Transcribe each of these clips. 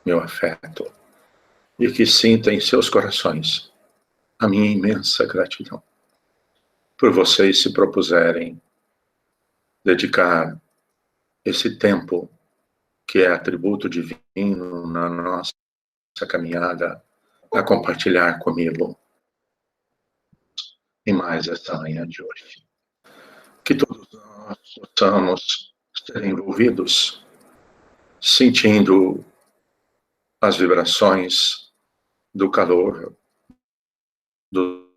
meu afeto, e que sinta em seus corações a minha imensa gratidão por vocês se propuserem dedicar esse tempo que é atributo divino na nossa caminhada a compartilhar comigo em mais esta manhã de hoje. Que todos nós possamos ser envolvidos, sentindo as vibrações do calor dos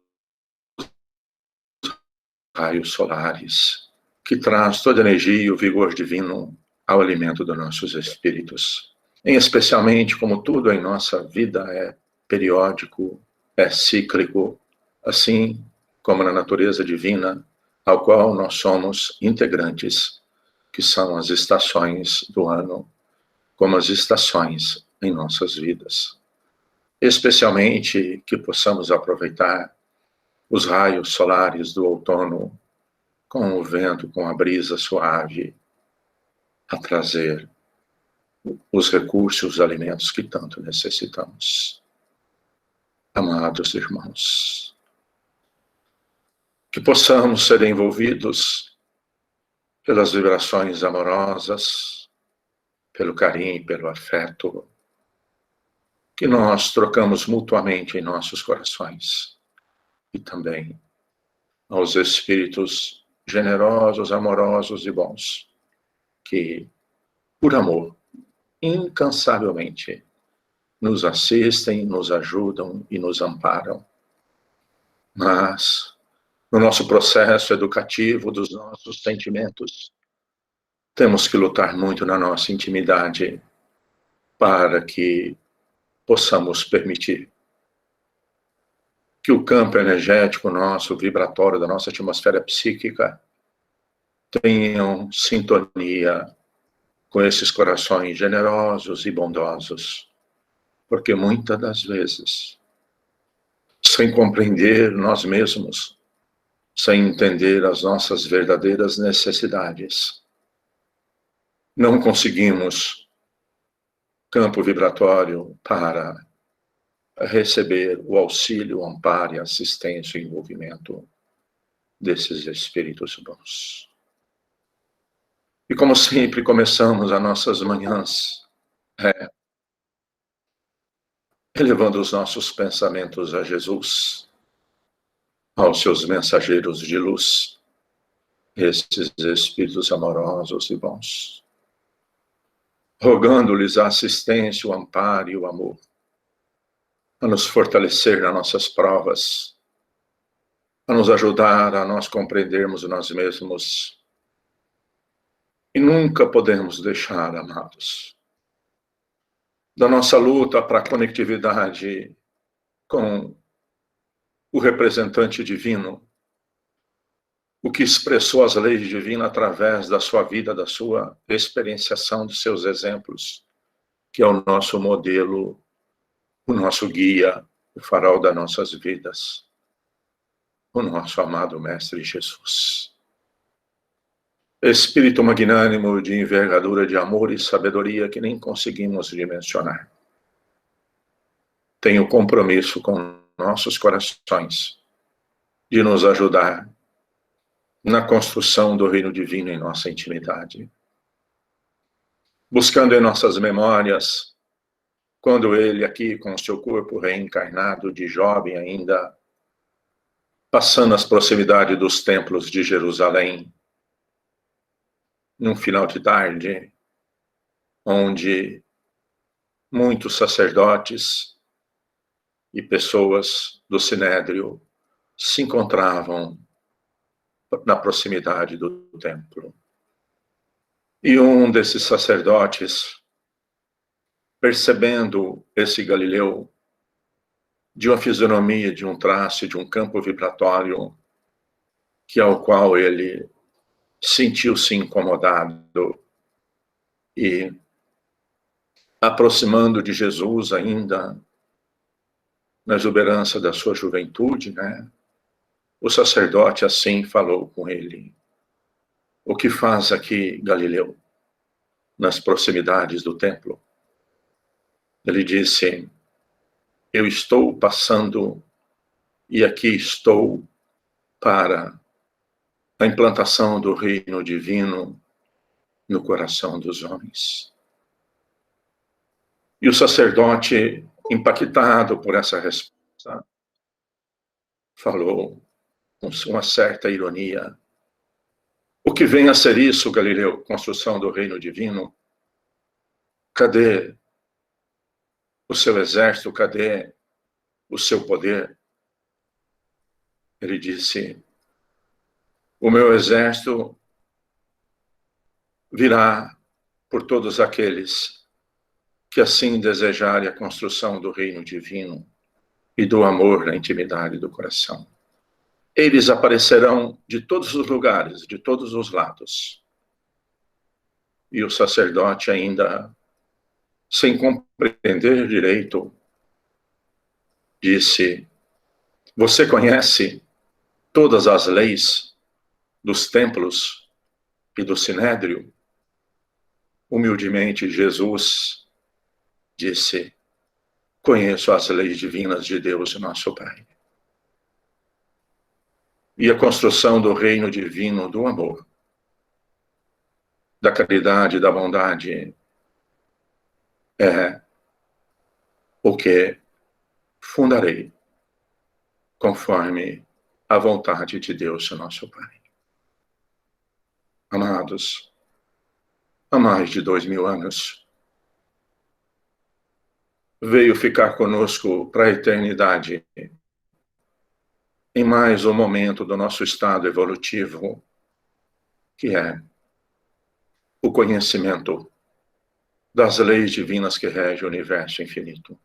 raios solares, que traz toda a energia e o vigor divino ao alimento dos nossos espíritos. Em especialmente, como tudo em nossa vida é periódico, é cíclico, assim como na natureza divina, ao qual nós somos integrantes, que são as estações do ano, como as estações em nossas vidas. Especialmente que possamos aproveitar os raios solares do outono, com o vento, com a brisa suave, a trazer os recursos, os alimentos que tanto necessitamos. Amados irmãos, que possamos ser envolvidos pelas vibrações amorosas, pelo carinho, pelo afeto, que nós trocamos mutuamente em nossos corações, e também aos espíritos generosos, amorosos e bons, que, por amor, incansavelmente, nos assistem, nos ajudam e nos amparam. Mas, no nosso processo educativo dos nossos sentimentos, temos que lutar muito na nossa intimidade para que possamos permitir que o campo energético nosso, vibratório da nossa atmosfera psíquica, tenham sintonia com esses corações generosos e bondosos, porque muitas das vezes, sem compreender nós mesmos, sem entender as nossas verdadeiras necessidades, não conseguimos campo vibratório para receber o auxílio, o amparo, a assistência e envolvimento desses espíritos bons. E como sempre, começamos as nossas manhãs elevando os nossos pensamentos a Jesus, aos seus mensageiros de luz, esses espíritos amorosos e bons, rogando-lhes a assistência, o amparo e o amor, a nos fortalecer nas nossas provas, a nos ajudar a nós compreendermos nós mesmos. E nunca podemos deixar, amados, da nossa luta para a conectividade com o representante divino, o que expressou as leis divinas através da sua vida, da sua experienciação, dos seus exemplos, que é o nosso modelo, o nosso guia, o farol das nossas vidas, o nosso amado Mestre Jesus. Espírito magnânimo de envergadura de amor e sabedoria que nem conseguimos dimensionar. Tenho compromisso com nossos corações de nos ajudar na construção do reino divino em nossa intimidade. Buscando em nossas memórias, quando ele aqui com seu corpo reencarnado de jovem ainda, passando as proximidades dos templos de Jerusalém, num final de tarde, onde muitos sacerdotes e pessoas do Sinédrio se encontravam na proximidade do templo. E um desses sacerdotes, percebendo esse Galileu, de uma fisionomia, de um traço, de um campo vibratório, que ao qual ele sentiu-se incomodado, e aproximando de Jesus ainda, na exuberância da sua juventude, o sacerdote assim falou com ele: o que faz aqui, Galileu, nas proximidades do templo? Ele disse: eu estou passando e aqui estou para a implantação do reino divino no coração dos homens. E o sacerdote, impactado por essa resposta, falou com uma certa ironia: o que vem a ser isso, Galileu? Construção do reino divino? Cadê o seu exército? Cadê o seu poder? Ele disse: o meu exército virá por todos aqueles que assim desejarem a construção do reino divino e do amor na intimidade do coração. Eles aparecerão de todos os lugares, de todos os lados. E o sacerdote, ainda sem compreender direito, disse: você conhece todas as leis dos templos e do sinédrio? Humildemente, Jesus disse: conheço as leis divinas de Deus, nosso Pai. E a construção do reino divino do amor, da caridade, da bondade, é o que fundarei conforme a vontade de Deus, nosso Pai. Amados, há mais de 2000 anos, veio ficar conosco para a eternidade, em mais um momento do nosso estado evolutivo, que é o conhecimento das leis divinas que regem o universo infinito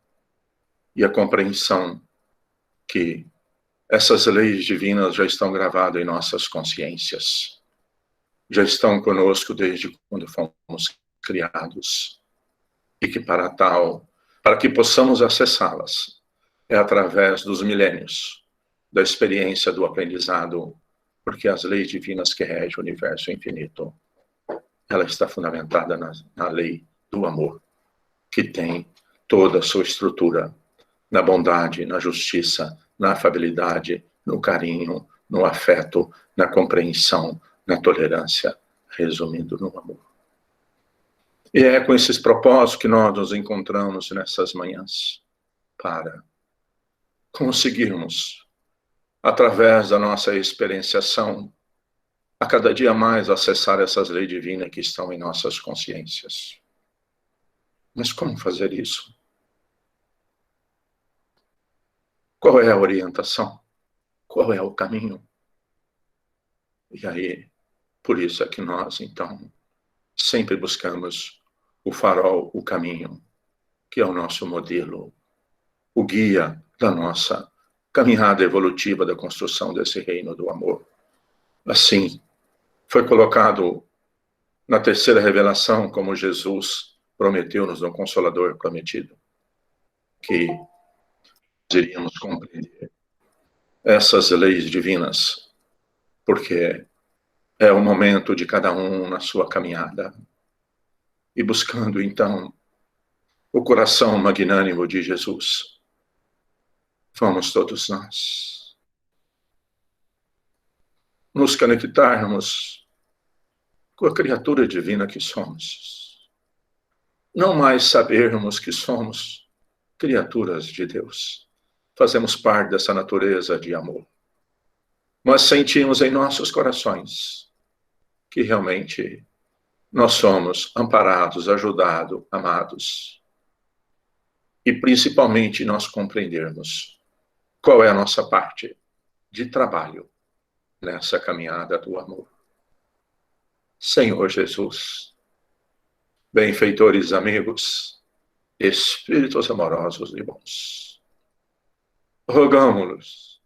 e a compreensão que essas leis divinas já estão gravadas em nossas consciências, já estão conosco desde quando fomos criados, e que para que possamos acessá-las, é através dos milênios, da experiência do aprendizado, porque as leis divinas que regem o universo infinito, ela está fundamentada na lei do amor, que tem toda a sua estrutura na bondade, na justiça, na afabilidade, no carinho, no afeto, na compreensão, na tolerância, resumindo no amor. E é com esses propósitos que nós nos encontramos nessas manhãs, para conseguirmos, através da nossa experienciação, a cada dia mais acessar essas leis divinas que estão em nossas consciências. Mas como fazer isso? Qual é a orientação? Qual é o caminho? E aí, por isso é que nós, então, sempre buscamos o farol, o caminho, que é o nosso modelo, o guia da nossa caminhada evolutiva da construção desse reino do amor. Assim, foi colocado na terceira revelação, como Jesus prometeu-nos no Consolador prometido, que iríamos compreender essas leis divinas, porque é o momento de cada um na sua caminhada, e buscando, então, o coração magnânimo de Jesus, vamos todos nós nos conectarmos com a criatura divina que somos. Não mais sabermos que somos criaturas de Deus. Fazemos parte dessa natureza de amor. Mas sentimos em nossos corações que realmente nós somos amparados, ajudados, amados. E principalmente nós compreendermos qual é a nossa parte de trabalho nessa caminhada do amor. Senhor Jesus, benfeitores amigos, espíritos amorosos e bons, rogamos-nos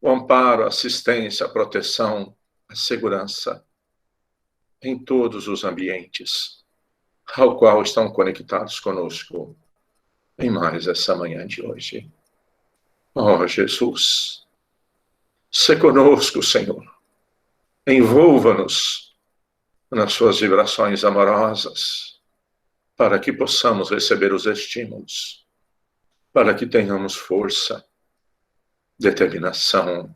o amparo, a assistência, a proteção, a segurança em todos os ambientes ao qual estão conectados conosco em mais essa manhã de hoje. Ó Jesus, se conosco, Senhor, envolva-nos nas suas vibrações amorosas, para que possamos receber os estímulos, para que tenhamos força, determinação,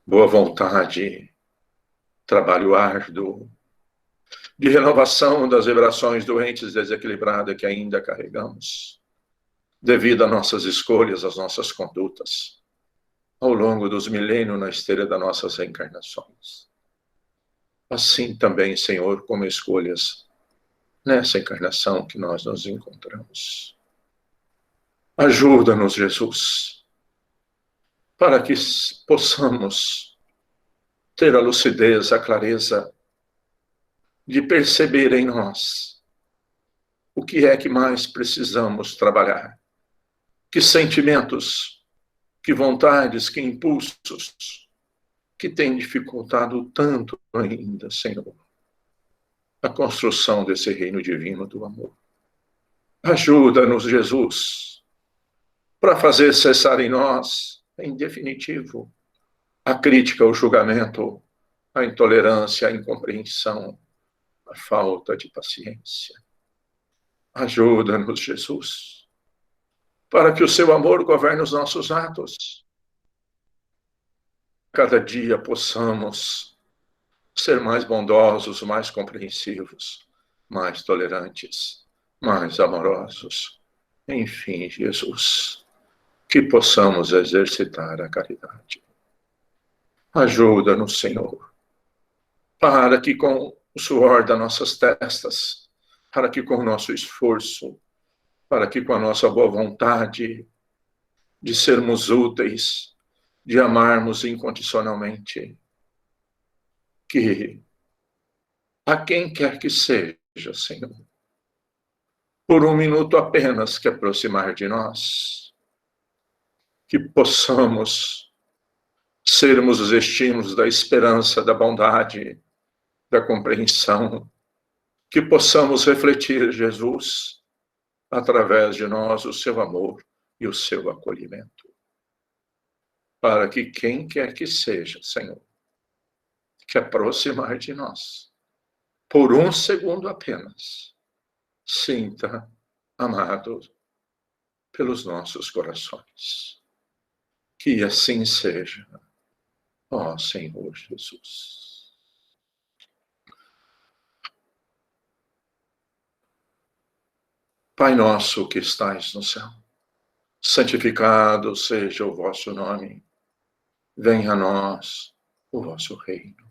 boa vontade, trabalho árduo, de renovação das vibrações doentes desequilibradas que ainda carregamos, devido a nossas escolhas, às nossas condutas, ao longo dos milênios na esteira das nossas reencarnações. Assim também, Senhor, como escolhas nessa encarnação que nós nos encontramos. Ajuda-nos, Jesus, para que possamos ter a lucidez, a clareza de perceber em nós o que é que mais precisamos trabalhar, que sentimentos, que vontades, que impulsos que têm dificultado tanto ainda, Senhor, a construção desse reino divino do amor. Ajuda-nos, Jesus, para fazer cessar em nós, em definitivo, a crítica, o julgamento, a intolerância, a incompreensão, a falta de paciência. Ajuda-nos, Jesus, para que o seu amor governe os nossos atos. Cada dia possamos ser mais bondosos, mais compreensivos, mais tolerantes, mais amorosos. Enfim, Jesus, que possamos exercitar a caridade. Ajuda-nos, Senhor, para que com o suor das nossas testas, para que com o nosso esforço, para que com a nossa boa vontade de sermos úteis, de amarmos incondicionalmente, que a quem quer que seja, Senhor, por um minuto apenas que aproximar de nós, que possamos sermos os estímulos da esperança, da bondade, da compreensão, que possamos refletir, Jesus, através de nós, o seu amor e o seu acolhimento. Para que quem quer que seja, Senhor, que aproximar de nós, por um segundo apenas, sinta amado pelos nossos corações. Que assim seja, ó Senhor Jesus. Pai nosso que estais no céu, santificado seja o vosso nome. Venha a nós o vosso reino.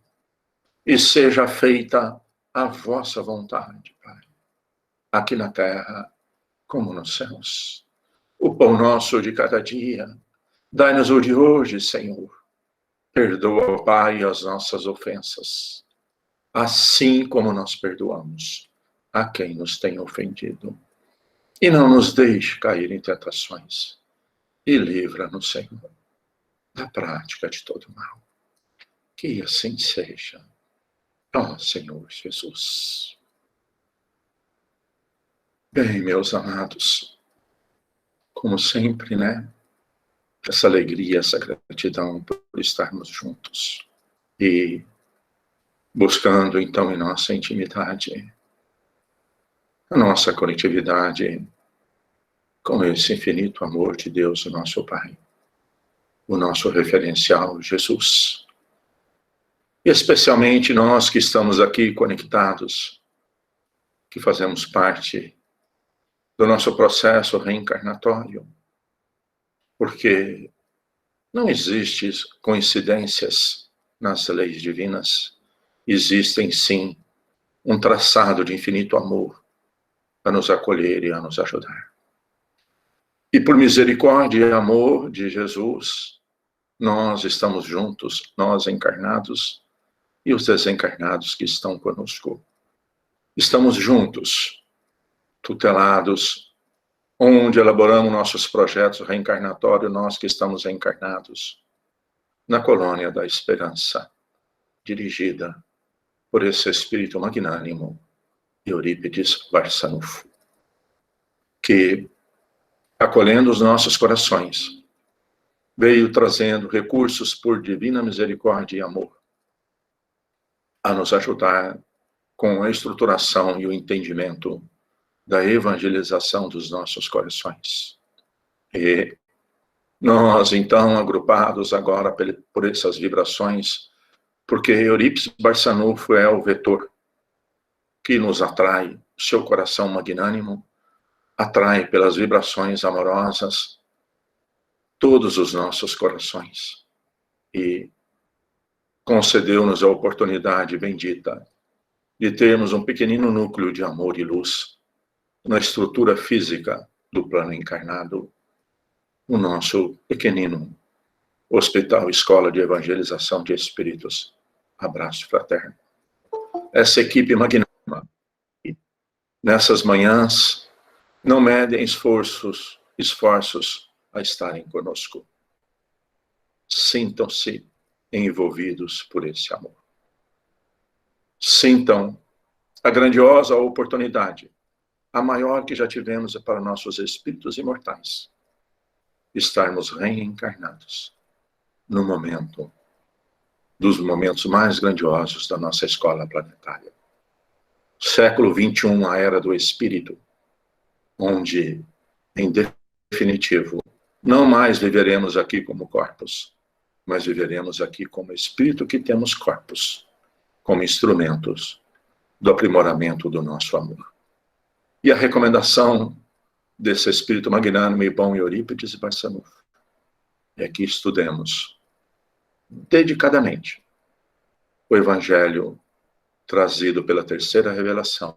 E seja feita a vossa vontade, Pai, aqui na terra como nos céus. O pão nosso de cada dia, dai-nos o de hoje, Senhor. Perdoa, Pai, as nossas ofensas, assim como nós perdoamos a quem nos tem ofendido. E não nos deixe cair em tentações. E livra-nos, Senhor, da prática de todo mal. Que assim seja. Ó Senhor Jesus. Bem, meus amados, como sempre, né? Essa alegria, essa gratidão por estarmos juntos. E buscando, então, em nossa intimidade, a nossa conectividade com esse infinito amor de Deus, o nosso Pai, o nosso referencial, Jesus. E especialmente nós que estamos aqui conectados, que fazemos parte do nosso processo reencarnatório, porque não existem coincidências nas leis divinas, existem sim um traçado de infinito amor a nos acolher e a nos ajudar. E por misericórdia e amor de Jesus, nós estamos juntos, nós encarnados e os desencarnados que estão conosco. Estamos juntos, tutelados, onde elaboramos nossos projetos reencarnatórios, nós que estamos encarnados, na colônia da esperança, dirigida por esse espírito magnânimo, Eurípides Barçanufo, que, acolhendo os nossos corações, veio trazendo recursos por divina misericórdia e amor, a nos ajudar com a estruturação e o entendimento da evangelização dos nossos corações. E nós, então, agrupados agora por essas vibrações, porque Eurípides Barçanufo é o vetor que nos atrai, seu coração magnânimo atrai pelas vibrações amorosas todos os nossos corações e concedeu-nos a oportunidade bendita de termos um pequenino núcleo de amor e luz na estrutura física do plano encarnado, o nosso pequenino Hospital Escola de Evangelização de Espíritos. Abraço fraterno. Essa equipe magnânima, nessas manhãs, não medem esforços a estarem conosco. Sintam-se envolvidos por esse amor. Sintam a grandiosa oportunidade, a maior que já tivemos para nossos espíritos imortais, estarmos reencarnados no momento dos momentos mais grandiosos da nossa escola planetária. Século XXI, a era do espírito, onde, em definitivo, não mais viveremos aqui como corpos, mas viveremos aqui como espírito que temos corpos, como instrumentos do aprimoramento do nosso amor. E a recomendação desse espírito magnânimo e bom Eurípides Barçanufo é que estudemos dedicadamente o Evangelho trazido pela terceira revelação,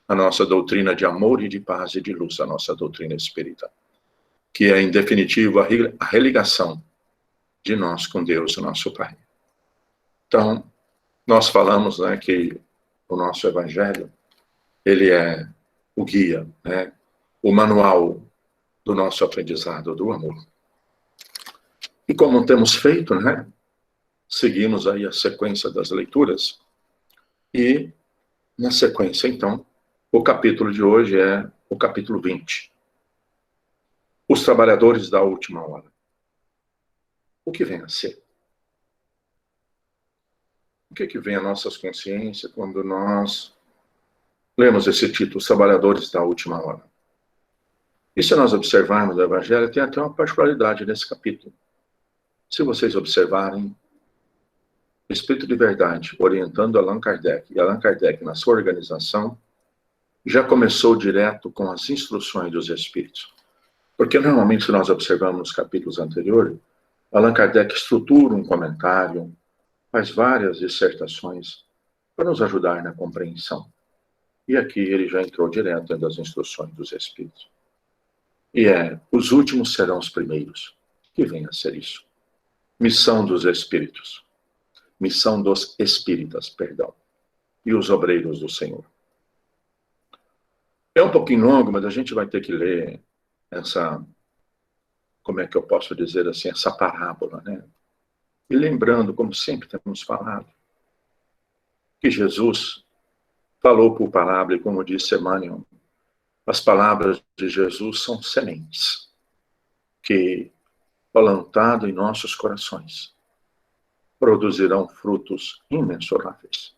a nossa doutrina de amor e de paz e de luz, a nossa doutrina espírita, que é, em definitivo, a religação de nós com Deus, o nosso Pai. Então, nós falamos, né, que o nosso Evangelho, ele é o guia, né, o manual do nosso aprendizado do amor. E como temos feito, né, seguimos aí a sequência das leituras, e na sequência, então, o capítulo de hoje é o capítulo 20. Os trabalhadores da última hora. O que vem a ser? O que vem à nossa consciência quando nós lemos esse título, Os Trabalhadores da Última Hora? E se nós observarmos o Evangelho, tem até uma particularidade nesse capítulo. Se vocês observarem, o Espírito de Verdade, orientando Allan Kardec, e Allan Kardec, na sua organização, já começou direto com as instruções dos Espíritos. Porque, normalmente, se nós observamos nos capítulos anteriores, Allan Kardec estrutura um comentário, faz várias dissertações para nos ajudar na compreensão. E aqui ele já entrou direto dentro das instruções dos Espíritos. E os últimos serão os primeiros. Que vem a ser isso? Missão dos Espíritos. Missão dos Espíritas, perdão. E os obreiros do Senhor. É um pouquinho longo, mas a gente vai ter que ler essa, como é que eu posso dizer assim, essa parábola, né? E lembrando, como sempre temos falado, que Jesus falou por parábola, e como disse Emmanuel, as palavras de Jesus são sementes que, plantado em nossos corações, produzirão frutos imensuráveis.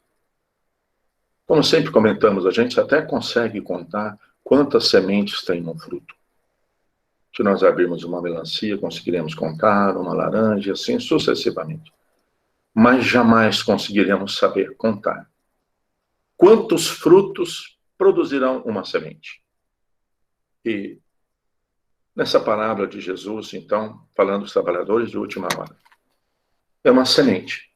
Como sempre comentamos, a gente até consegue contar quantas sementes tem um fruto. Se nós abrirmos uma melancia, conseguiremos contar, uma laranja, assim sucessivamente. Mas jamais conseguiremos saber contar quantos frutos produzirão uma semente. E nessa parábola de Jesus, então, falando dos trabalhadores de última hora, é uma semente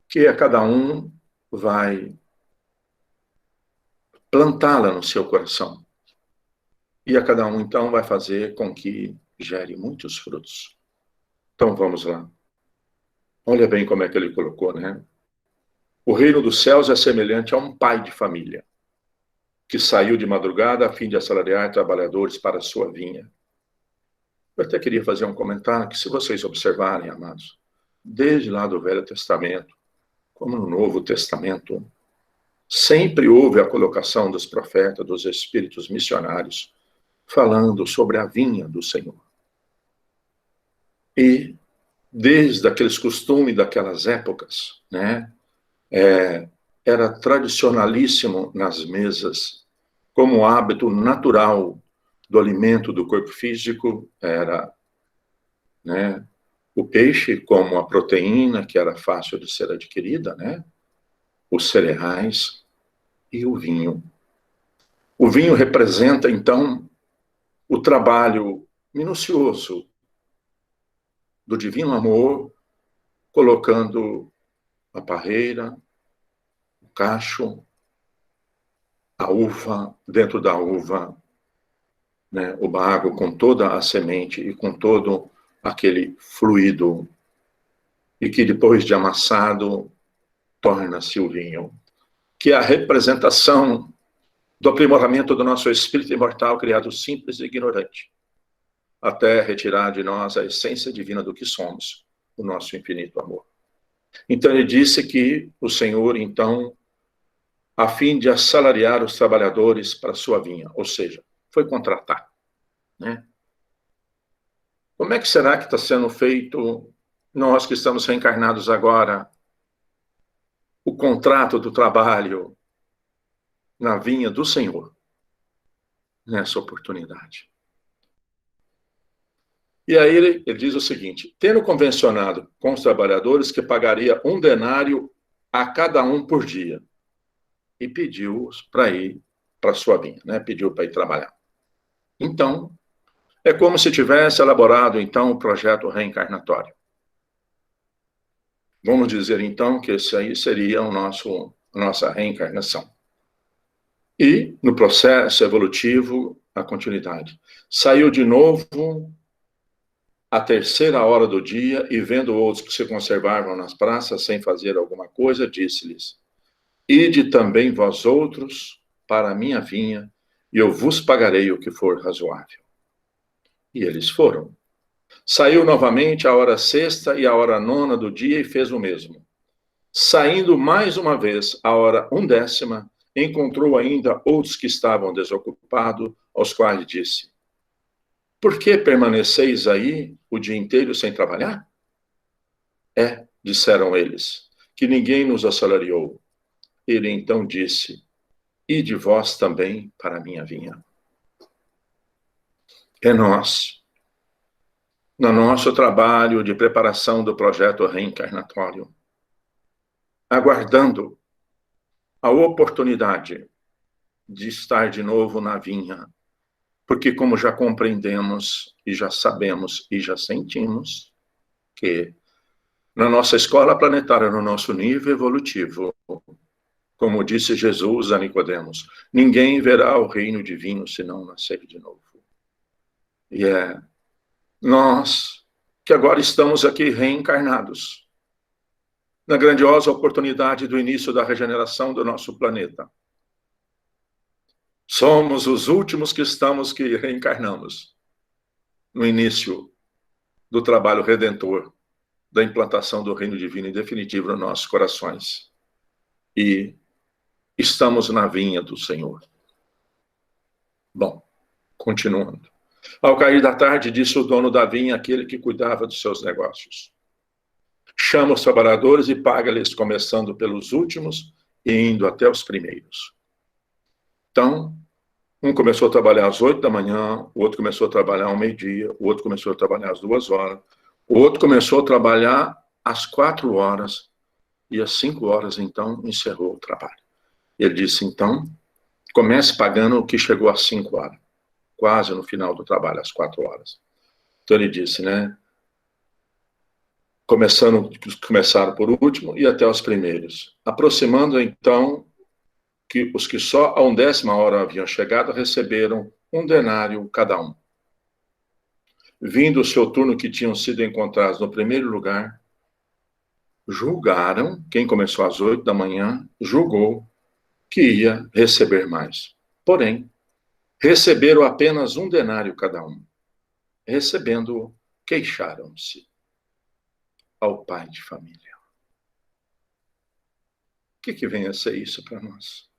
que a cada um vai plantá-la no seu coração. E a cada um, então, vai fazer com que gere muitos frutos. Então, vamos lá. Olha bem como é que ele colocou, né? O reino dos céus é semelhante a um pai de família, que saiu de madrugada a fim de assalariar trabalhadores para a sua vinha. Eu até queria fazer um comentário que, se vocês observarem, amados, desde lá do Velho Testamento, como no Novo Testamento, sempre houve a colocação dos profetas, dos espíritos missionários, falando sobre a vinha do Senhor. E, desde aqueles costumes daquelas épocas, né, era tradicionalíssimo nas mesas como o hábito natural do alimento do corpo físico era, né, o peixe como a proteína, que era fácil de ser adquirida, né, os cereais e o vinho. O vinho representa, então, o trabalho minucioso do divino amor, colocando a parreira, o cacho, a uva, dentro da uva, né, o bago com toda a semente e com todo aquele fluido, e que depois de amassado, torna-se o vinho, que é a representação do aprimoramento do nosso espírito imortal, criado simples e ignorante, até retirar de nós a essência divina do que somos, o nosso infinito amor. Então ele disse que o Senhor, então, a fim de assalariar os trabalhadores para a sua vinha, ou seja, foi contratar, né? Como é que será que está sendo feito, nós que estamos reencarnados agora, o contrato do trabalho na vinha do Senhor, nessa oportunidade? E aí ele diz o seguinte: tendo convencionado com os trabalhadores que pagaria 1 denário a cada um por dia, e pediu-os para ir para a sua vinha, né? Pediu para ir trabalhar. Então, é como se tivesse elaborado, então, o projeto reencarnatório. Vamos dizer, então, que esse aí seria a nossa reencarnação. E, no processo evolutivo, a continuidade. Saiu de novo à 3ª hora do dia e, vendo outros que se conservavam nas praças sem fazer alguma coisa, disse-lhes: ide também vós outros para a minha vinha, e eu vos pagarei o que for razoável. E eles foram. Saiu novamente à hora 6ª e à hora 9ª do dia e fez o mesmo. Saindo mais uma vez à hora 1/10, encontrou ainda outros que estavam desocupados, aos quais disse: por que permaneceis aí o dia inteiro sem trabalhar? Disseram eles, que ninguém nos assalariou. Ele então disse: ide vós também para a minha vinha. É nós, no nosso trabalho de preparação do projeto reencarnatório, aguardando a oportunidade de estar de novo na vinha, porque como já compreendemos e já sabemos e já sentimos que na nossa escola planetária, no nosso nível evolutivo, como disse Jesus a Nicodemos, ninguém verá o reino divino se não nascer de novo. E é nós que agora estamos aqui reencarnados, na grandiosa oportunidade do início da regeneração do nosso planeta. Somos os últimos que reencarnamos no início do trabalho redentor, da implantação do reino divino em definitivo nos nossos corações. E estamos na vinha do Senhor. Bom, continuando. Ao cair da tarde, disse o dono da vinha, aquele que cuidava dos seus negócios: chama os trabalhadores e paga-lhes, começando pelos últimos e indo até os primeiros. Então, um começou a trabalhar às 8 da manhã, o outro começou a trabalhar ao meio-dia, o outro começou a trabalhar às 2 horas, o outro começou a trabalhar às 4 horas, e às 5 horas, então, encerrou o trabalho. Ele disse, então, comece pagando o que chegou às 5 horas, quase no final do trabalho, às 4 horas. Então ele disse, né, começaram por último e até os primeiros, aproximando, então, que os que só à 10ª hora haviam chegado receberam 1 denário cada um. Vindo o seu turno, que tinham sido encontrados no primeiro lugar, julgaram, quem começou às 8 da manhã, julgou que ia receber mais. Porém, receberam apenas 1 denário cada um. Recebendo-o, queixaram-se ao pai de família. O que vem a ser isso para nós?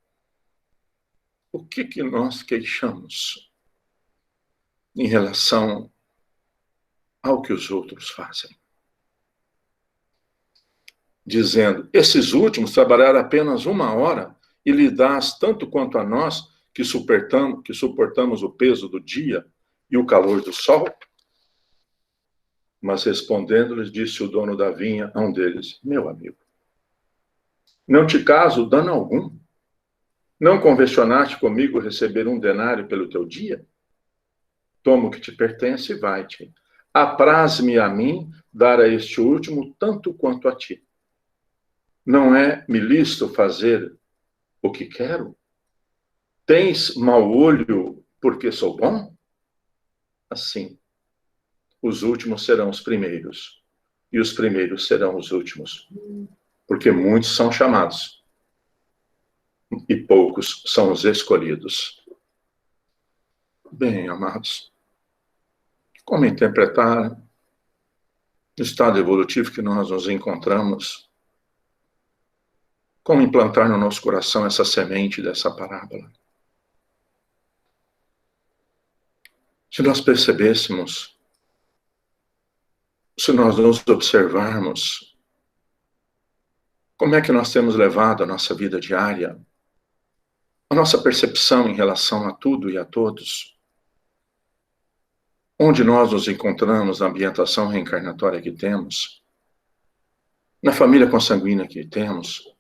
O que nós queixamos em relação ao que os outros fazem? Dizendo, esses últimos trabalharam apenas 1 hora e lhe dás tanto quanto a nós, que suportamos o peso do dia e o calor do sol? Mas respondendo-lhes, disse o dono da vinha a um deles: meu amigo, não te caso dano algum? Não convencionaste comigo receber 1 denário pelo teu dia? Toma o que te pertence e vai-te. Apraz-me a mim dar a este último tanto quanto a ti. Não é-me lícito fazer o que quero? Tens mau olho porque sou bom? Assim, os últimos serão os primeiros, e os primeiros serão os últimos. Porque muitos são chamados, e poucos são os escolhidos. Bem, amados, como interpretar o estado evolutivo que nós nos encontramos? Como implantar no nosso coração essa semente dessa parábola? Se nós percebêssemos, se nós nos observarmos, como é que nós temos levado a nossa vida diária, a nossa percepção em relação a tudo e a todos, onde nós nos encontramos na ambientação reencarnatória que temos, na família consanguínea que temos,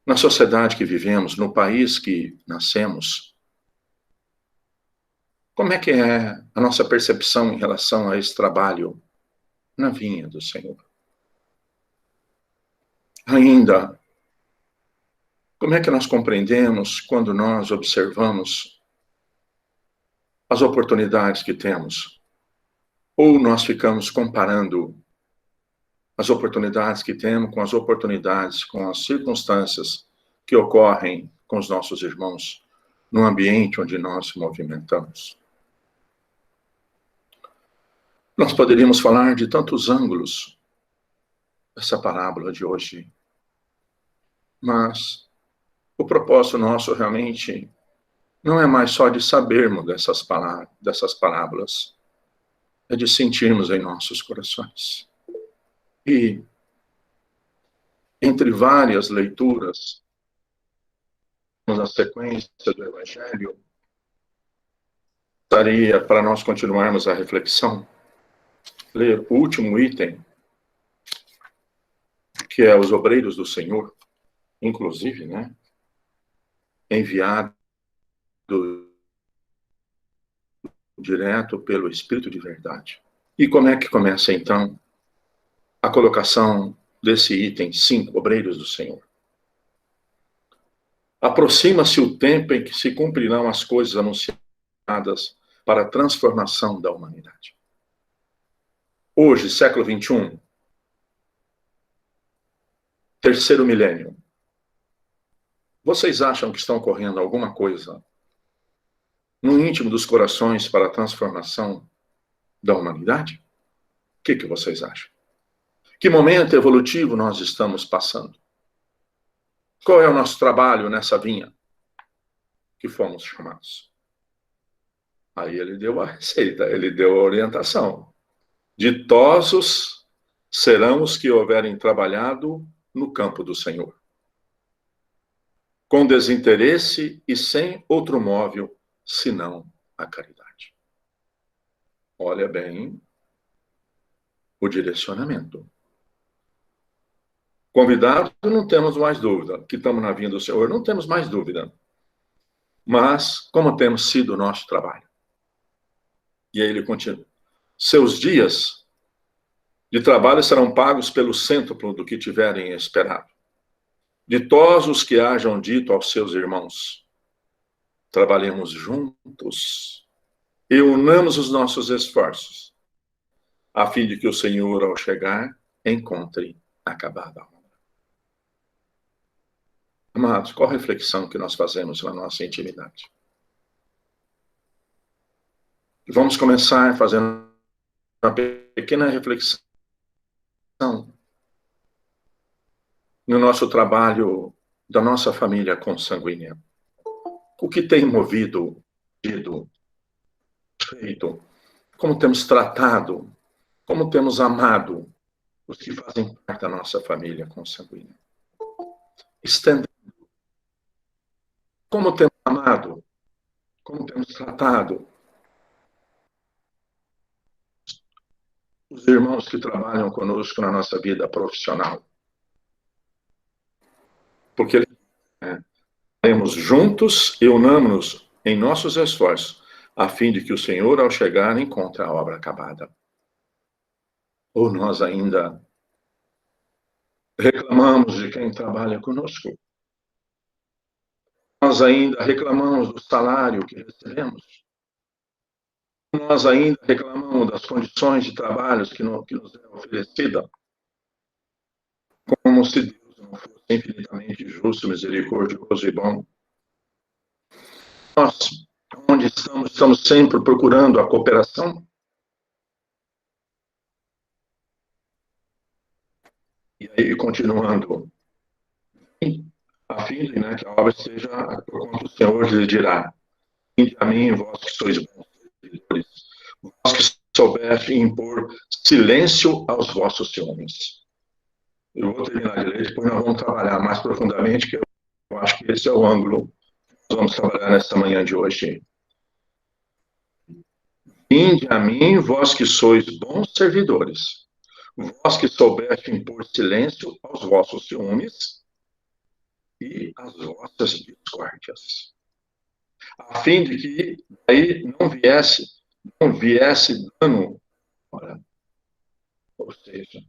na sociedade que vivemos, no país que nascemos. Como é que é a nossa percepção em relação a esse trabalho na vinha do Senhor? Ainda, como é que nós compreendemos quando nós observamos as oportunidades que temos? Ou nós ficamos comparando as oportunidades que temos com as oportunidades, com as circunstâncias que ocorrem com os nossos irmãos no ambiente onde nós nos movimentamos? Nós poderíamos falar de tantos ângulos dessa parábola de hoje, mas o propósito nosso realmente não é mais só de sabermos dessas parábolas, é de sentirmos em nossos corações. E, entre várias leituras, na sequência do Evangelho, daria para nós continuarmos a reflexão, ler o último item, que é os obreiros do Senhor, inclusive, enviado direto pelo Espírito de Verdade. E como é que começa, então, a colocação desse item 5, obreiros do Senhor? Aproxima-se o tempo em que se cumprirão as coisas anunciadas para a transformação da humanidade. Hoje, século 21, terceiro milênio, vocês acham que estão ocorrendo alguma coisa no íntimo dos corações para a transformação da humanidade? O que vocês acham? Que momento evolutivo nós estamos passando? Qual é o nosso trabalho nessa vinha que fomos chamados? Aí ele deu a receita, ele deu a orientação. Ditosos serão os que houverem trabalhado no campo do Senhor, com desinteresse e sem outro móvel senão a caridade. Olha bem o direcionamento. Convidado, não temos mais dúvida. Que estamos na vinha do Senhor, não temos mais dúvida. Mas, como temos sido o nosso trabalho? E aí ele continua. Seus dias de trabalho serão pagos pelo cêntuplo do que tiverem esperado. Ditosos que hajam dito aos seus irmãos: trabalhemos juntos e unamos os nossos esforços, a fim de que o Senhor, ao chegar, encontre acabada a obra. Amados, qual a reflexão que nós fazemos na nossa intimidade? Vamos começar fazendo uma pequena reflexão no nosso trabalho da nossa família consanguínea. O que tem movido, feito, como temos tratado, como temos amado os que fazem parte da nossa família consanguínea. Estendendo. Como temos amado, como temos tratado os irmãos que trabalham conosco na nossa vida profissional. Porque estaremos juntos e unamos-nos em nossos esforços, a fim de que o Senhor, ao chegar, encontre a obra acabada. Ou nós ainda reclamamos de quem trabalha conosco? Nós ainda reclamamos do salário que recebemos? Nós ainda reclamamos das condições de trabalho que nos é oferecida? Como se Deus não fosse infinitamente justo, misericordioso e bom. Nós, onde estamos sempre procurando a cooperação. E aí, continuando, a fim de que a obra seja por conta do Senhor lhe dirá: vinde a mim, vós que sois bons servidores, vós que soubeste impor silêncio aos vossos ciúmes. Eu vou terminar de ler, depois nós vamos trabalhar mais profundamente, que eu acho que esse é o ângulo que nós vamos trabalhar nesta manhã de hoje. Vinde a mim, vós que sois bons servidores, vós que soubeste impor silêncio aos vossos ciúmes e às vossas discórdias, a fim de que aí não viesse dano. Ora, ou seja,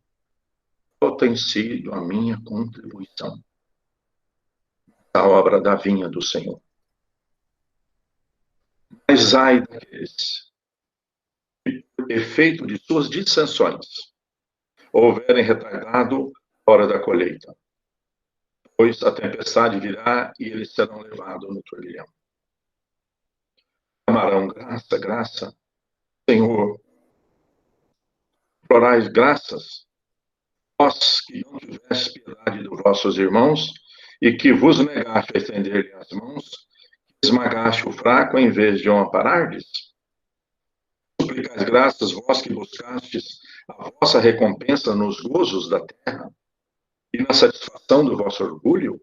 qual tem sido a minha contribuição à obra da vinha do Senhor? Mas ai daqueles que, por efeito de suas dissensões, houverem retardado a hora da colheita, pois a tempestade virá e eles serão levados no turbilhão. Amarão graça, graça, Senhor, implorais graças, vós que não tivesse piedade dos vossos irmãos e que vos negaste a estender-lhe as mãos, que esmagaste o fraco em vez de o amparardes? Suplicais graças, vós que buscastes a vossa recompensa nos gozos da terra e na satisfação do vosso orgulho?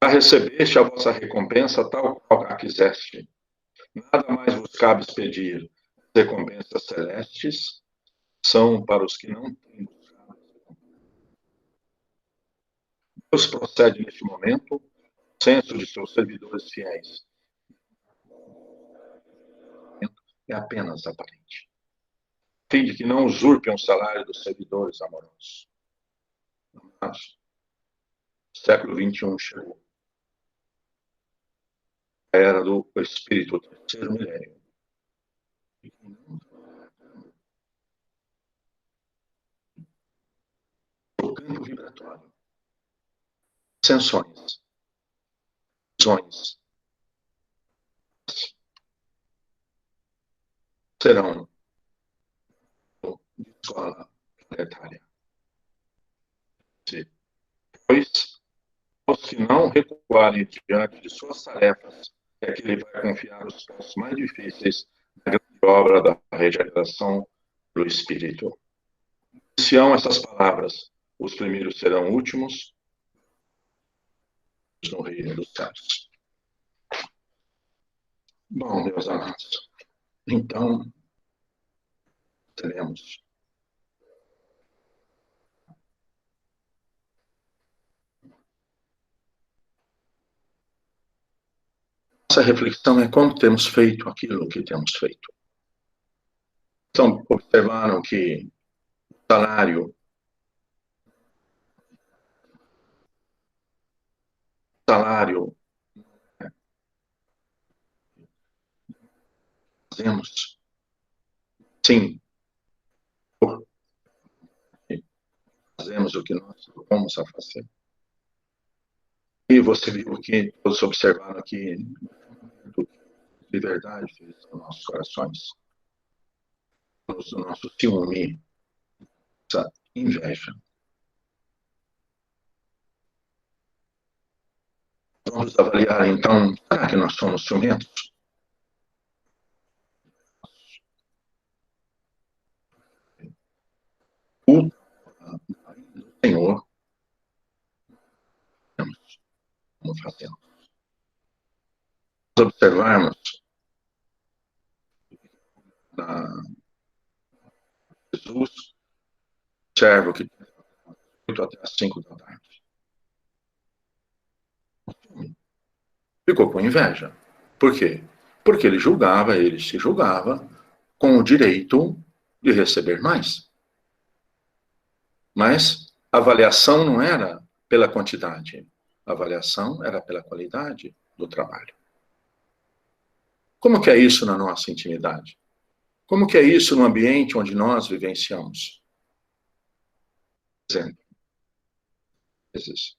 Já recebeste a vossa recompensa tal qual a quiseste. Nada mais vos cabe pedir. As recompensas celestes são para os que não têm buscado. Deus procede neste momento ao censo de seus servidores fiéis. É apenas aparente, a fim de que não usurpem o salário dos servidores amorosos. Mas, o século XXI chegou. A era do Espírito, o terceiro milênio. O campo vibratório, ascensões, visões, serão de escola planetária. Pois, os que não recuarem diante de suas tarefas, é que ele vai confiar os passos mais difíceis da grande obra da regeneração do Espírito. Se são essas palavras, os primeiros serão últimos no reino dos céus. Bom, meus amados, então, teremos nossa reflexão é como temos feito aquilo que temos feito. Então, observaram que o salário fazemos, sim, fazemos o que nós vamos a fazer. E você viu que todos observaram que de verdade fez nos nossos corações, no nosso ciúme, essa inveja. Vamos avaliar, então, será que nós somos ciumentos? O Senhor, como fazemos. Nós observarmos Jesus, servo que tem 8 até as 5 da tarde. Ficou com inveja. Por quê? Porque ele se julgava com o direito de receber mais. Mas a avaliação não era pela quantidade, a avaliação era pela qualidade do trabalho. Como que é isso na nossa intimidade? Como que é isso no ambiente onde nós vivenciamos? Por exemplo, às vezes,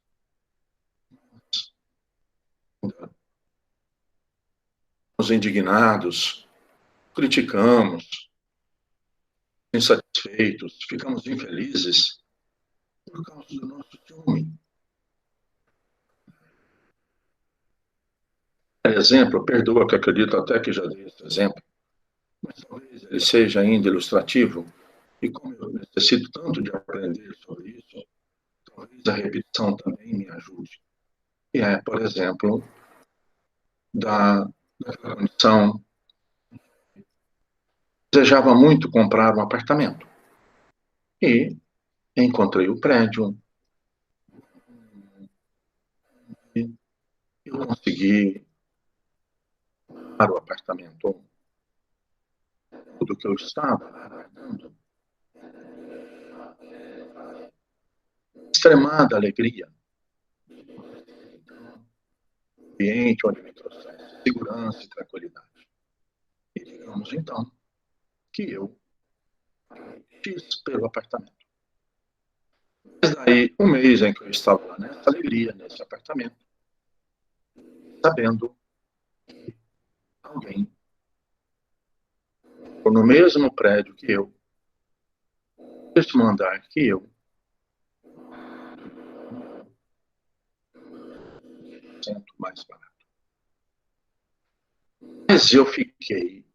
nos indignados, criticamos, insatisfeitos, ficamos infelizes por causa do nosso ciúme. Por exemplo, perdoa que acredito até que já dei esse exemplo, mas talvez ele seja ainda ilustrativo, e como eu necessito tanto de aprender sobre isso, talvez a repetição também me ajude. E é, por exemplo, daquela condição, desejava muito comprar um apartamento. E encontrei o prédio, e eu consegui comprar o apartamento. Tudo que eu estava aguardando. Extremada alegria. Ambiente onde me trouxesse segurança e tranquilidade. E digamos, então, que eu fiz pelo apartamento. Mas daí, um mês em que eu estava lá nessa alegria, nesse apartamento, sabendo que alguém, ou no mesmo prédio que eu, mesmo andar que eu, sento mais barato. Mas eu fiquei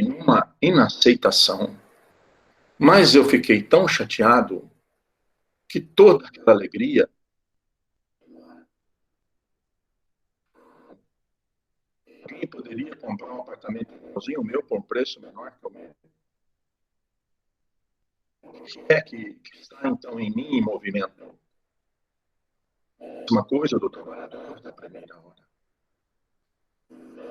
numa inaceitação, mas eu fiquei tão chateado que toda aquela alegria alguém poderia comprar um apartamento igualzinho o meu por um preço menor que o meu. O que é que está, então, em mim em movimento? Uma coisa do trabalhador da primeira hora.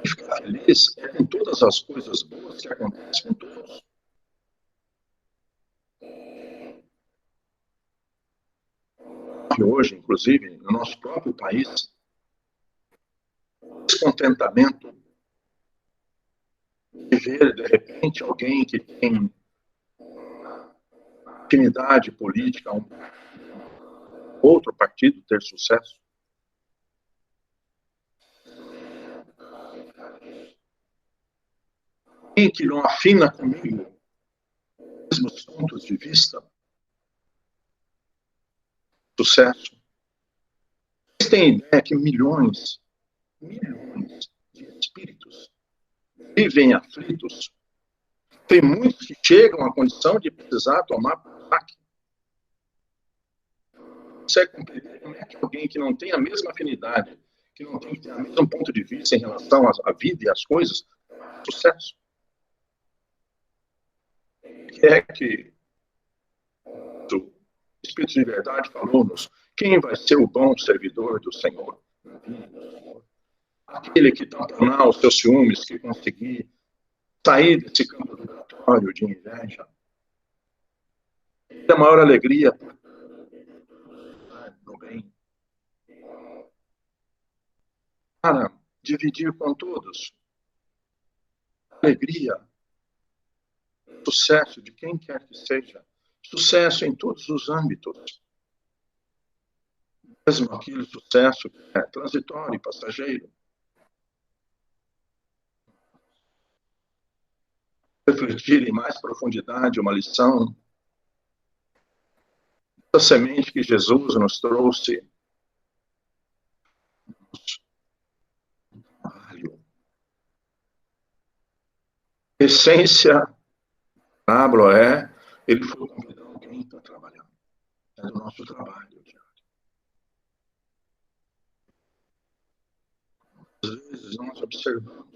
E ficar feliz é com todas as coisas boas que acontecem com todos. E hoje, inclusive, no nosso próprio país, descontentamento de ver, de repente, alguém que tem afinidade política a um outro partido ter sucesso. Alguém que não afina comigo os mesmos pontos de vista, sucesso. Vocês têm ideia que milhões de espíritos vivem aflitos? Tem muitos que chegam à condição de precisar tomar ataque. Você compreende como é que alguém que não tem a mesma afinidade, que não tem o mesmo ponto de vista em relação à vida e às coisas, sucesso? Que é que o Espírito de Verdade falou-nos: quem vai ser o bom servidor do Senhor? Aquele que tamponar os seus ciúmes, que conseguir sair desse campo vibratório de inveja. A maior alegria no bem. Para dividir com todos. Alegria, sucesso de quem quer que seja. Sucesso em todos os âmbitos. Mesmo aquele sucesso que é transitório e passageiro. Refletir em mais profundidade uma lição. Essa semente que Jesus nos trouxe. A essência da parábola ele foi convidar alguém para trabalhar. É do nosso trabalho diário. Às vezes nós observamos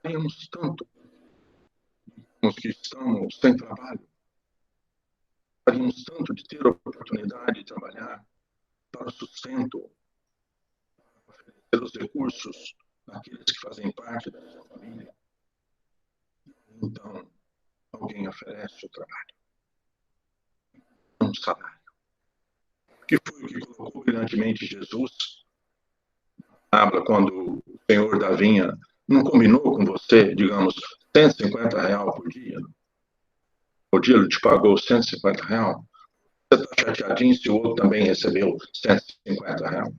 temos tanto os que estamos sem trabalho, gostaríamos tanto de ter a oportunidade de trabalhar para o sustento, pelos recursos daqueles que fazem parte da sua família. Então, alguém oferece o trabalho, um salário. Que foi o que colocou brilhantemente Jesus? Habla quando o senhor da vinha não combinou com você, digamos, R$150 por dia. O dia ele te pagou R$150. Você está chateadinho se o outro também recebeu R$150.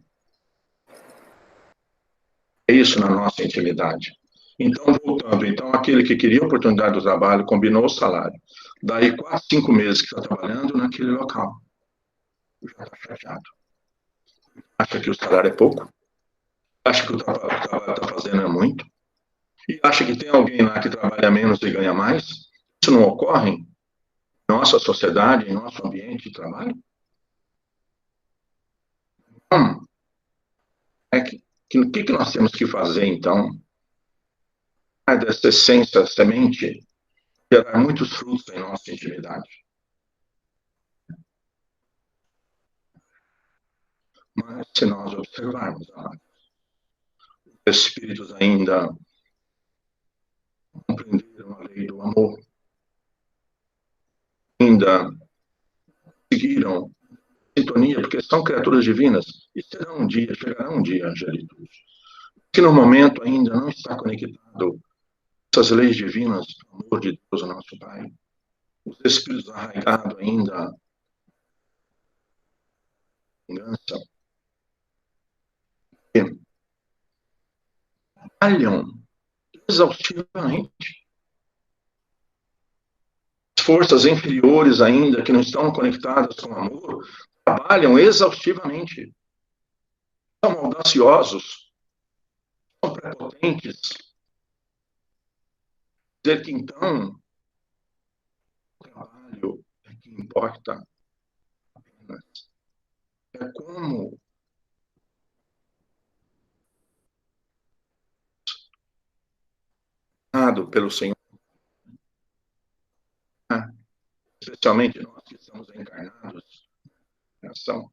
É isso na nossa intimidade. Então, voltando, aquele que queria a oportunidade do trabalho combinou o salário. Daí 4, 5 meses que está trabalhando naquele local. Já está chateado. Acha que o salário é pouco? Acha que o trabalho está fazendo é muito? E acha que tem alguém lá que trabalha menos e ganha mais? Isso não ocorre em nossa sociedade, em nosso ambiente de trabalho? Então, o que nós temos que fazer, então, dessa essência, semente, gerar muitos frutos em nossa intimidade? Mas, se nós observarmos, os espíritos ainda compreenderam a lei do amor, ainda seguiram sintonia, porque são criaturas divinas, e chegará um dia, angelitos, que no momento ainda não está conectado essas leis divinas do amor de Deus, nosso Pai, os espíritos arraigados ainda vingança, trabalham exaustivamente. As forças inferiores ainda, que não estão conectadas com o amor, trabalham exaustivamente. São audaciosos, são prepotentes. Dizer que, então, o trabalho é que importa apenas. É como pelo Senhor, especialmente nós que estamos encarnados em ação,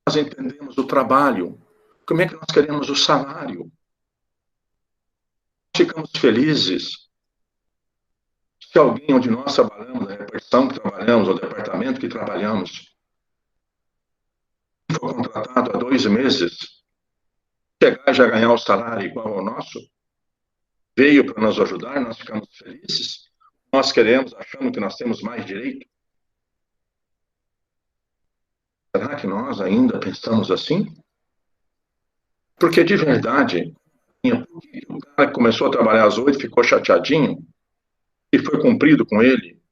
nós entendemos o trabalho. Como é que nós queremos o salário? Ficamos felizes se alguém onde nós trabalhamos, a repartição que trabalhamos, o departamento que trabalhamos, for contratado há 2 meses, chegar e já ganhar o salário igual ao nosso, veio para nos ajudar, nós ficamos felizes, nós queremos, achando que nós temos mais direito. Será que nós ainda pensamos assim? Porque, de verdade, o cara que começou a trabalhar às 8, ficou chateadinho, e foi cumprido com ele.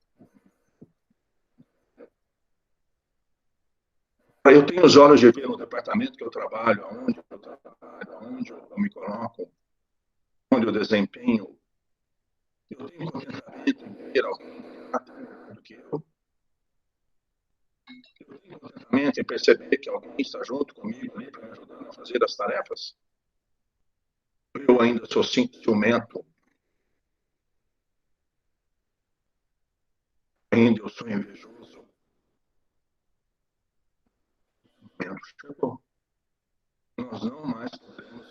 Eu tenho os olhos de ver no departamento que eu trabalho, aonde eu trabalho, aonde eu me coloco, onde eu desempenho. Eu tenho contentamento em ver alguém do que eu. Eu tenho contentamento em perceber que alguém está junto comigo ali para me ajudar a fazer as tarefas. Eu ainda sou ciumento. Ainda eu sou invejoso. Chegou. Nós não mais podemos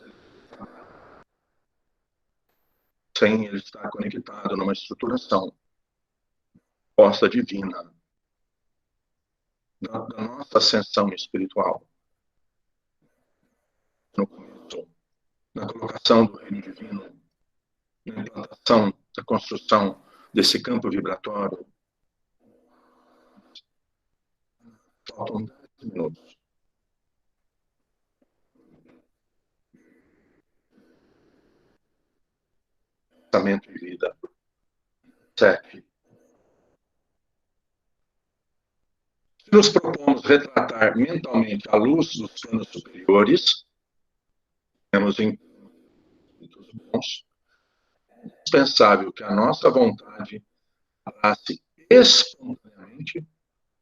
sem ele estar conectado numa estruturação posta divina da nossa ascensão espiritual. No começo, na colocação do reino divino, na implantação, da construção desse campo vibratório. Faltam 10 minutos. Pensamento e vida. 7. Se nos propomos retratar mentalmente a luz dos planos superiores, temos em bons, é indispensável que a nossa vontade abrace espontaneamente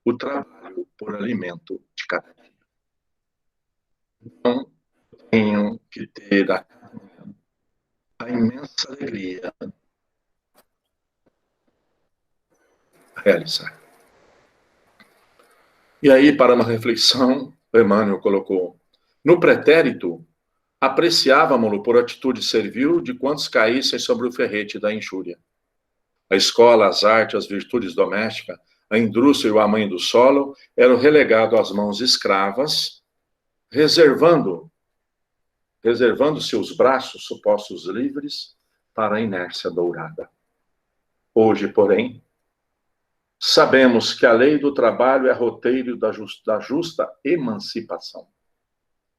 o trabalho por alimento de cada dia. Então, tenho que ter a imensa alegria de realizar. E aí, para uma reflexão, Emmanuel colocou: no pretérito, apreciávamo-lo por atitude servil de quantos caíssem sobre o ferrete da injúria. A escola, as artes, as virtudes domésticas, a indústria e o amanho do solo eram relegados às mãos escravas, reservando seus braços supostos livres para a inércia dourada. Hoje, porém, sabemos que a lei do trabalho é roteiro da justa emancipação.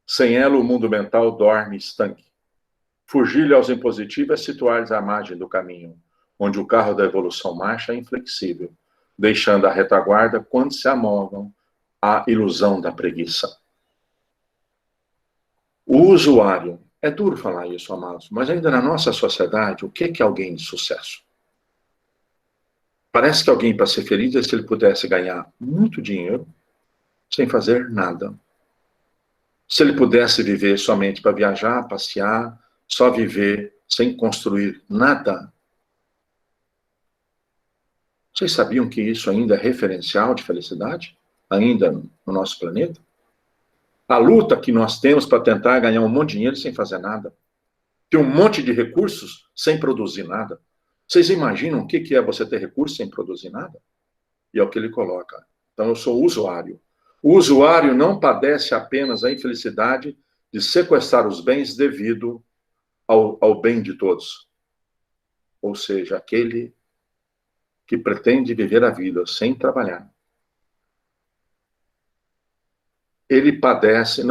Sem ela, o mundo mental dorme estanque. Fugir-lhe aos impositivos é situar-lhes à margem do caminho, onde o carro da evolução marcha inflexível, deixando a retaguarda quando se amolgam à ilusão da preguiça. O usuário, é duro falar isso, amados, mas ainda na nossa sociedade, o que é alguém de sucesso? Parece que alguém, para ser feliz, é se ele pudesse ganhar muito dinheiro sem fazer nada. Se ele pudesse viver somente para viajar, passear, só viver sem construir nada. Vocês sabiam que isso ainda é referencial de felicidade? Ainda no nosso planeta? A luta que nós temos para tentar ganhar um monte de dinheiro sem fazer nada. Ter um monte de recursos sem produzir nada. Vocês imaginam o que é você ter recursos sem produzir nada? E é o que ele coloca. Então, eu sou usuário. O usuário não padece apenas a infelicidade de sequestrar os bens devido ao bem de todos. Ou seja, aquele que pretende viver a vida sem trabalhar. Ele padece,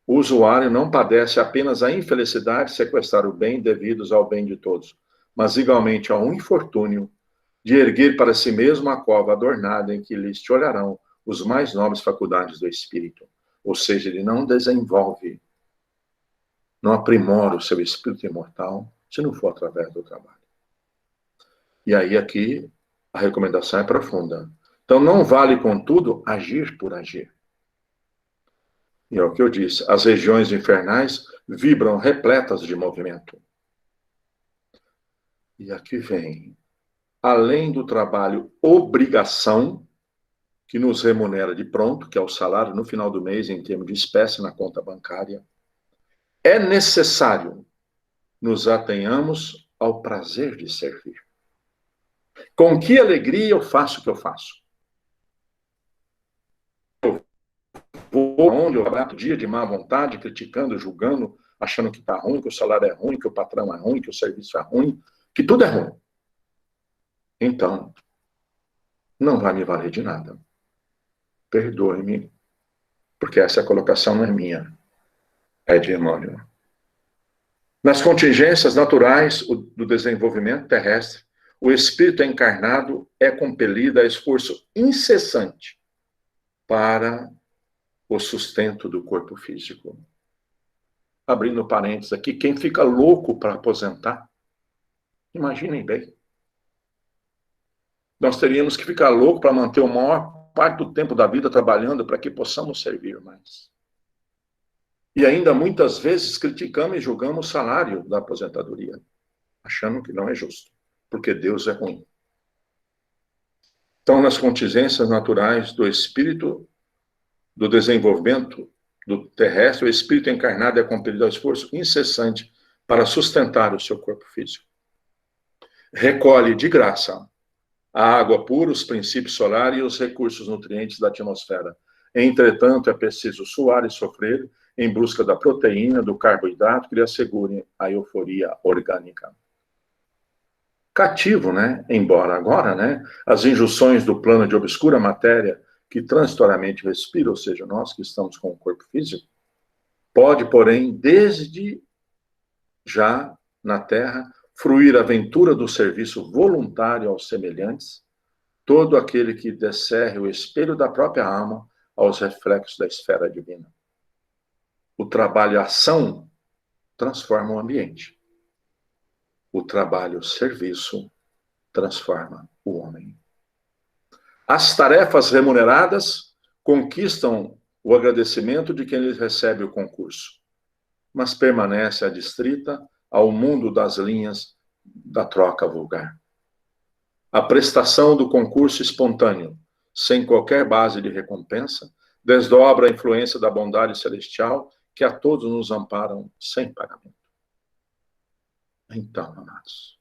o usuário não padece apenas a infelicidade de sequestrar o bem devidos ao bem de todos, mas igualmente ao infortúnio de erguer para si mesmo a cova adornada em que lhes te olharão os mais nobres faculdades do espírito. Ou seja, ele não desenvolve, não aprimora o seu espírito imortal, se não for através do trabalho. E aí aqui a recomendação é profunda. Então não vale, contudo, agir por agir. E é o que eu disse, as regiões infernais vibram repletas de movimento. E aqui vem, além do trabalho obrigação, que nos remunera de pronto, que é o salário no final do mês, em termos de espécie na conta bancária, é necessário nos atenhamos ao prazer de servir. Com que alegria eu faço o que eu faço? Eu vou onde eu trabalho dia de má vontade, criticando, julgando, achando que está ruim, que o salário é ruim, que o patrão é ruim, que o serviço é ruim, que tudo é ruim. Então, não vai me valer de nada. Perdoe-me, porque essa colocação não é minha, é de Emmanuel. Nas contingências naturais do desenvolvimento terrestre, o espírito encarnado é compelido a esforço incessante para o sustento do corpo físico. Abrindo parênteses aqui, quem fica louco para aposentar, imaginem bem. Nós teríamos que ficar louco para manter o maior parte do tempo da vida trabalhando para que possamos servir mais. E ainda muitas vezes criticamos e julgamos o salário da aposentadoria, achando que não é justo, porque Deus é ruim. Então, nas contingências naturais do espírito, do desenvolvimento do terrestre, o espírito encarnado é compelido ao esforço incessante para sustentar o seu corpo físico. Recolhe de graça a água pura, os princípios solares e os recursos nutrientes da atmosfera. Entretanto, é preciso suar e sofrer em busca da proteína, do carboidrato que lhe assegurem a euforia orgânica. Cativo, né? Embora agora, né? As injunções do plano de obscura matéria que transitoriamente respira, ou seja, nós que estamos com o corpo físico, pode, porém, desde já na Terra, fruir a aventura do serviço voluntário aos semelhantes, todo aquele que descerre o espelho da própria alma aos reflexos da esfera divina. O trabalho ação transforma o ambiente. O trabalho serviço transforma o homem. As tarefas remuneradas conquistam o agradecimento de quem lhes recebe o concurso, mas permanece adstrita ao mundo das linhas da troca vulgar. A prestação do concurso espontâneo, sem qualquer base de recompensa, desdobra a influência da bondade celestial que a todos nos amparam sem pagamento. Então, amados,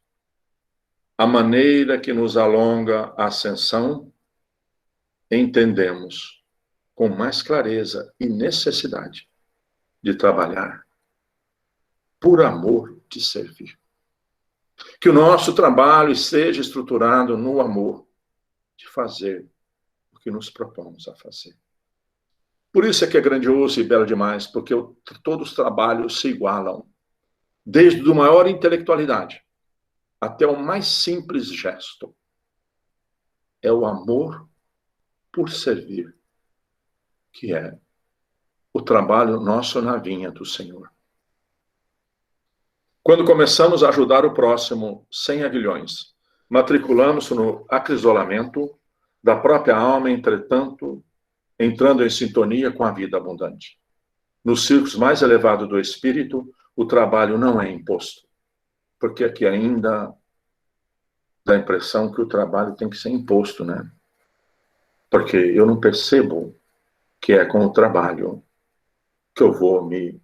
a maneira que nos alonga a ascensão, entendemos com mais clareza e necessidade de trabalhar por amor de servir. Que o nosso trabalho esteja estruturado no amor de fazer o que nos propomos a fazer. Por isso é que é grandioso e belo demais, porque todos os trabalhos se igualam, desde a maior intelectualidade até o mais simples gesto. É o amor por servir, que é o trabalho nosso na vinha do Senhor. Quando começamos a ajudar o próximo sem aguilhões, matriculamos no acrisolamento da própria alma, entretanto, entrando em sintonia com a vida abundante. Nos círculos mais elevados do espírito, o trabalho não é imposto, porque aqui ainda dá a impressão que o trabalho tem que ser imposto, né? Porque eu não percebo que é com o trabalho que eu vou me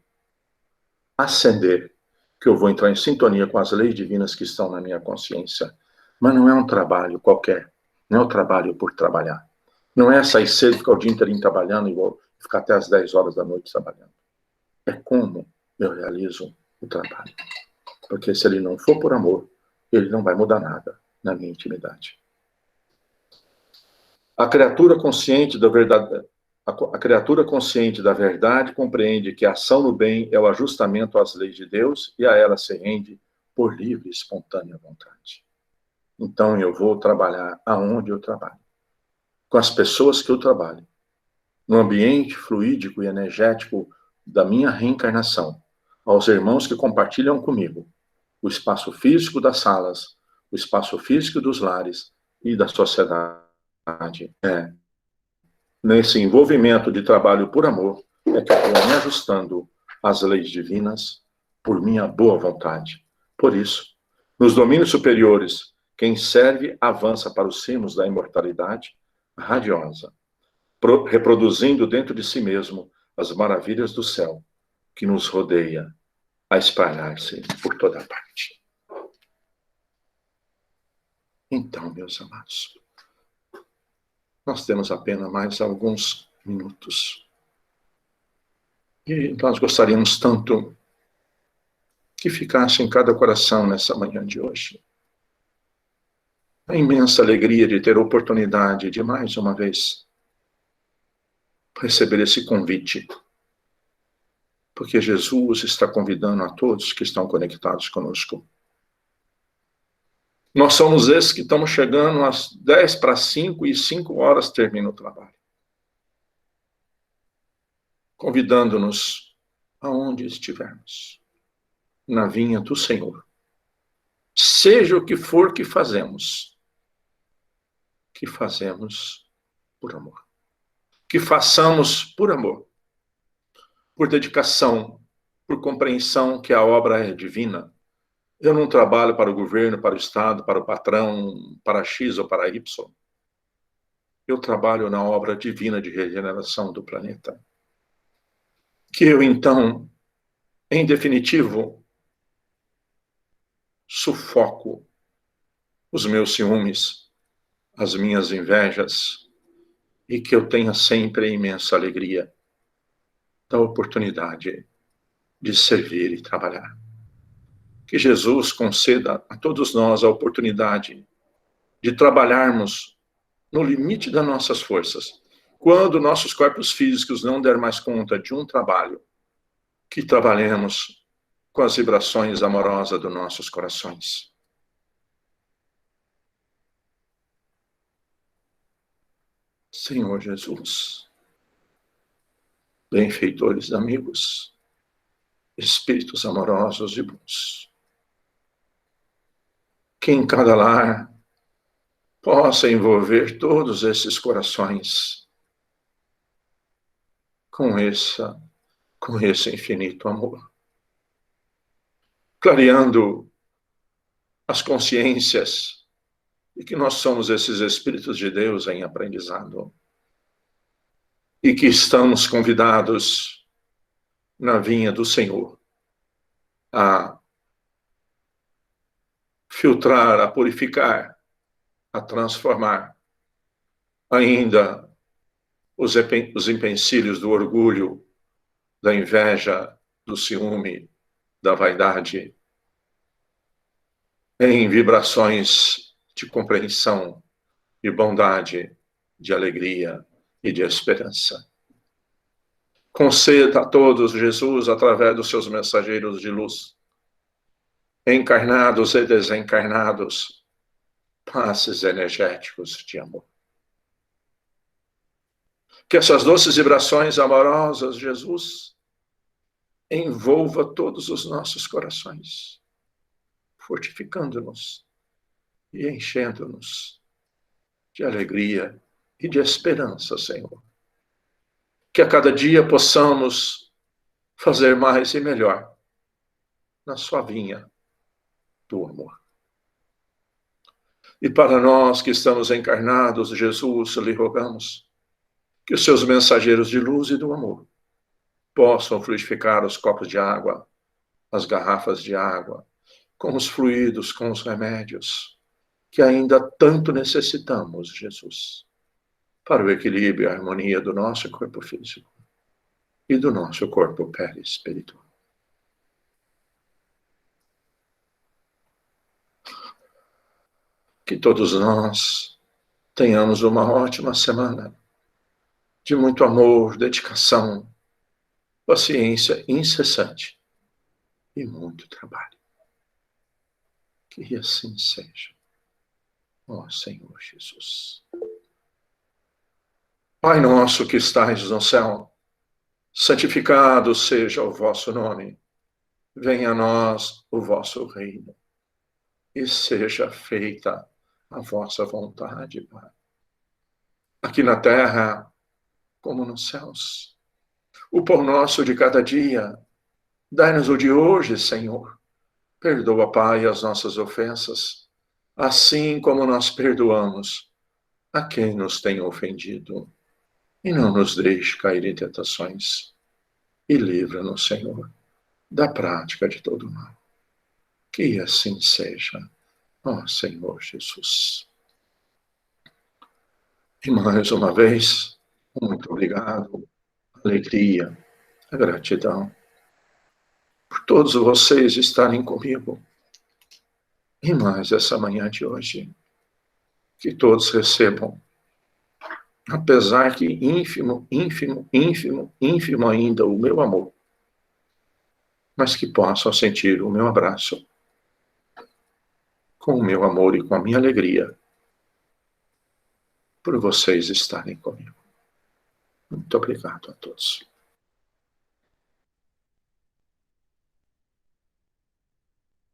ascender, que eu vou entrar em sintonia com as leis divinas que estão na minha consciência. Mas não é um trabalho qualquer, não é um trabalho por trabalhar. Não é sair cedo, ficar o dia inteiro trabalhando e vou ficar até as 10 horas da noite trabalhando. É como eu realizo o trabalho. Porque se ele não for por amor, ele não vai mudar nada na minha intimidade. A criatura consciente da verdade compreende que a ação no bem é o ajustamento às leis de Deus e a ela se rende por livre e espontânea vontade. Então eu vou trabalhar aonde eu trabalho, com as pessoas que eu trabalho, no ambiente fluídico e energético da minha reencarnação, aos irmãos que compartilham comigo o espaço físico das salas, o espaço físico dos lares e da sociedade. Nesse envolvimento de trabalho por amor, é que eu estou me ajustando às leis divinas por minha boa vontade. Por isso, nos domínios superiores, quem serve avança para os cimos da imortalidade radiosa, reproduzindo dentro de si mesmo as maravilhas do céu que nos rodeia a espalhar-se por toda parte. Então, meus amados, nós temos apenas mais alguns minutos. E nós gostaríamos tanto que ficasse em cada coração nessa manhã de hoje a imensa alegria de ter a oportunidade de, mais uma vez, receber esse convite. Porque Jesus está convidando a todos que estão conectados conosco. Nós somos esses que estamos chegando às 10 para 5 e 5 horas termina o trabalho. Convidando-nos aonde estivermos, na vinha do Senhor. Seja o que for que fazemos por amor. Que façamos por amor, por dedicação, por compreensão que a obra é divina. Eu não trabalho para o governo, para o Estado, para o patrão, para X ou para Y. Eu trabalho na obra divina de regeneração do planeta. Que eu, então, em definitivo, sufoco os meus ciúmes, as minhas invejas, e que eu tenha sempre a imensa alegria da oportunidade de servir e trabalhar. Que Jesus conceda a todos nós a oportunidade de trabalharmos no limite das nossas forças. Quando nossos corpos físicos não der mais conta de um trabalho, que trabalhemos com as vibrações amorosas dos nossos corações. Senhor Jesus, benfeitores amigos, espíritos amorosos e bons, que em cada lar possa envolver todos esses corações com esse infinito amor, clareando as consciências de que nós somos esses Espíritos de Deus em aprendizado e que estamos convidados na vinha do Senhor a filtrar, a purificar, a transformar ainda os empecilhos do orgulho, da inveja, do ciúme, da vaidade, em vibrações de compreensão, de bondade, de alegria e de esperança. Conceda a todos, Jesus, através dos seus mensageiros de luz, encarnados e desencarnados, passes energéticos de amor. Que essas doces vibrações amorosas, Jesus, envolva todos os nossos corações, fortificando-nos e enchendo-nos de alegria e de esperança, Senhor. Que a cada dia possamos fazer mais e melhor na sua vinha do amor. E para nós que estamos encarnados, Jesus, lhe rogamos que os seus mensageiros de luz e do amor possam fluidificar os copos de água, as garrafas de água, com os fluidos, com os remédios, que ainda tanto necessitamos, Jesus, para o equilíbrio e a harmonia do nosso corpo físico e do nosso corpo perispiritual. Que todos nós tenhamos uma ótima semana de muito amor, dedicação, paciência incessante e muito trabalho. Que assim seja, ó Senhor Jesus. Pai nosso que estais no céu, santificado seja o vosso nome. Venha a nós o vosso reino. E seja feita a vossa vontade, Pai. Aqui na terra, como nos céus. O pão nosso de cada dia, dai-nos o de hoje, Senhor. Perdoa, Pai, as nossas ofensas, assim como nós perdoamos a quem nos tem ofendido. E não nos deixe cair em tentações. E livra-nos, Senhor, da prática de todo mal. Que assim seja, ó Senhor Jesus. E mais uma vez, muito obrigado, alegria, a gratidão por todos vocês estarem comigo. E mais essa manhã de hoje, que todos recebam, apesar que ínfimo ainda o meu amor, mas que possam sentir o meu abraço, com o meu amor e com a minha alegria, por vocês estarem comigo. Muito obrigado a todos.